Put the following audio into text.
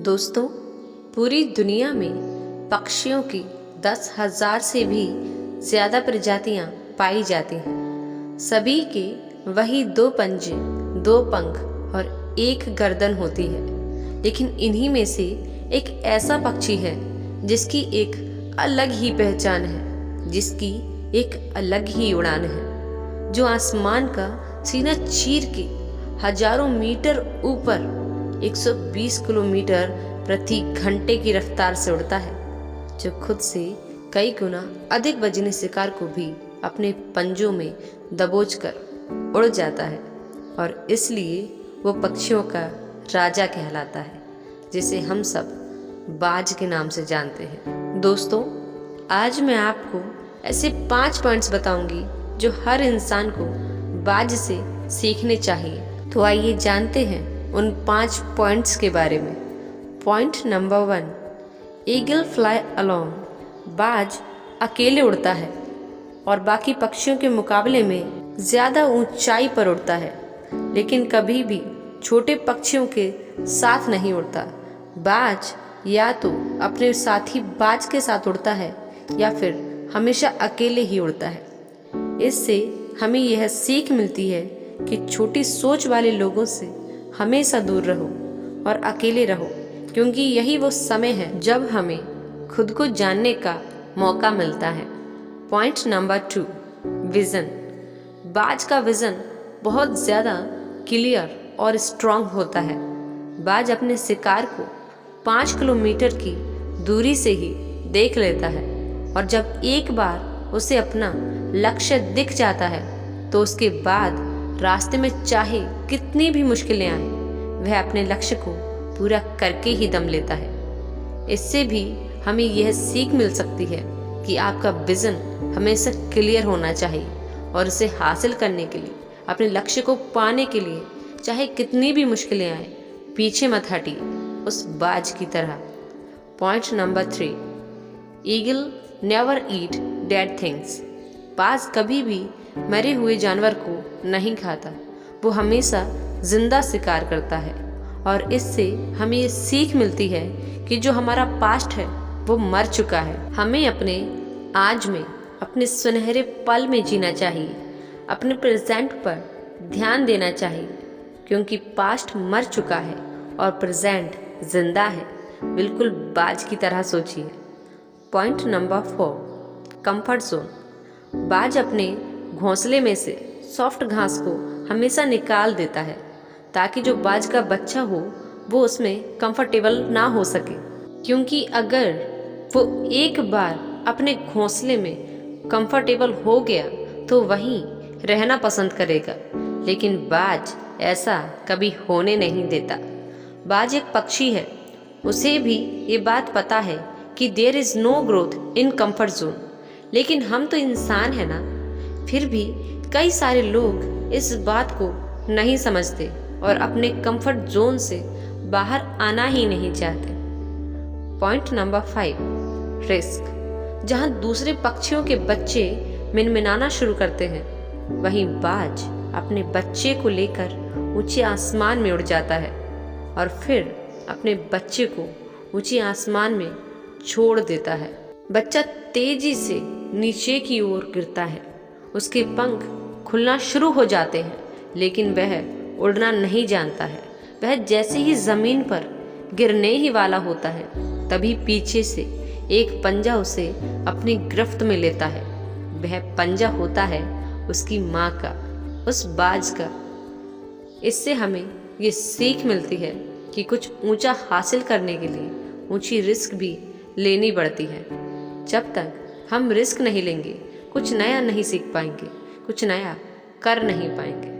दोस्तों, पूरी दुनिया में पक्षियों की 10,000 से भी ज़्यादा प्रजातियां पाई जाती हैं। सभी के वही 2 पंजे, 2 पंख और 1 गर्दन होती है, लेकिन इन्हीं में से एक ऐसा पक्षी है जिसकी एक अलग ही पहचान है, जिसकी एक अलग ही उड़ान है, जो आसमान का सीना चीर के हजारों मीटर ऊपर 120 किलोमीटर प्रति घंटे की रफ्तार से उड़ता है, जो खुद से कई गुना अधिक वजनी शिकार को भी अपने पंजों में दबोचकर उड़ जाता है और इसलिए वो पक्षियों का राजा कहलाता है, जिसे हम सब बाज के नाम से जानते हैं। दोस्तों, आज मैं आपको ऐसे 5 पॉइंट्स बताऊंगी जो हर इंसान को बाज से सीखने चाहिए। तो आइए जानते हैं उन 5 पॉइंट्स के बारे में। Point number 1, eagle fly alone. बाज अकेले उड़ता है और बाकी पक्षियों के मुकाबले में ज़्यादा ऊंचाई पर उड़ता है, लेकिन कभी भी छोटे पक्षियों के साथ नहीं उड़ता। बाज या तो अपने साथी बाज के साथ उड़ता है या फिर हमेशा अकेले ही उड़ता है। इससे हमें यह सीख मिलती है कि छोटी सोच वाले लोगों से हमेशा दूर रहो और अकेले रहो, क्योंकि यही वो समय है जब हमें खुद को जानने का मौका मिलता है। Point number 2, vision. बाज का विज़न बहुत ज़्यादा क्लियर और स्ट्रॉन्ग होता है। बाज अपने शिकार को 5 किलोमीटर की दूरी से ही देख लेता है और जब एक बार उसे अपना लक्ष्य दिख जाता है तो उसके बाद रास्ते में चाहे कितनी भी मुश्किलें आए, वह अपने लक्ष्य को पूरा करके ही दम लेता है। इससे भी हमें यह सीख मिल सकती है कि आपका विज़न हमेशा क्लियर होना चाहिए और इसे हासिल करने के लिए, अपने लक्ष्य को पाने के लिए चाहे कितनी भी मुश्किलें आए, पीछे मत हटिए उस बाज की तरह। पॉइंट नंबर 3, ईगल नेवर ईट डेड थिंग्स। बाज कभी भी मरे हुए जानवर को नहीं खाता, वो हमेशा जिंदा शिकार करता है और इससे हमें ये सीख मिलती है कि जो हमारा पास्ट है वो मर चुका है। हमें अपने आज में, अपने सुनहरे पल में जीना चाहिए, अपने प्रेजेंट पर ध्यान देना चाहिए, क्योंकि पास्ट मर चुका है और प्रेजेंट जिंदा है। बिल्कुल बाज की तरह सोचिए। Point number 4, comfort zone. बाज अपने घोंसले में से सॉफ्ट घास को हमेशा निकाल देता है ताकि जो बाज का बच्चा हो वो उसमें कंफर्टेबल ना हो सके, क्योंकि अगर वो एक बार अपने घोंसले में कंफर्टेबल हो गया तो वहीं रहना पसंद करेगा, लेकिन बाज ऐसा कभी होने नहीं देता। बाज एक पक्षी है, उसे भी ये बात पता है कि there is no growth in comfort zone, लेकिन हम तो इंसान है ना। फिर भी कई सारे लोग इस बात को नहीं समझते और अपने कंफर्ट जोन से बाहर आना ही नहीं चाहते। Point number 5, risk. जहां दूसरे पक्षियों के बच्चे मिनमिनाना शुरू करते हैं, वहीं बाज अपने बच्चे को लेकर ऊंचे आसमान में उड़ जाता है और फिर अपने बच्चे को ऊंचे आसमान में छोड़ देता है। बच्चा तेजी से नीचे की ओर गिरता है, उसके पंख खुलना शुरू हो जाते हैं, लेकिन वह उड़ना नहीं जानता है। वह जैसे ही ज़मीन पर गिरने ही वाला होता है, तभी पीछे से एक पंजा उसे अपनी गिरफ्त में लेता है। वह पंजा होता है उसकी माँ का, उस बाज का। इससे हमें ये सीख मिलती है कि कुछ ऊंचा हासिल करने के लिए ऊंची रिस्क भी लेनी पड़ती है। जब तक हम रिस्क नहीं लेंगे, कुछ नया नहीं सीख पाएंगे, कुछ नया कर नहीं पाएंगे।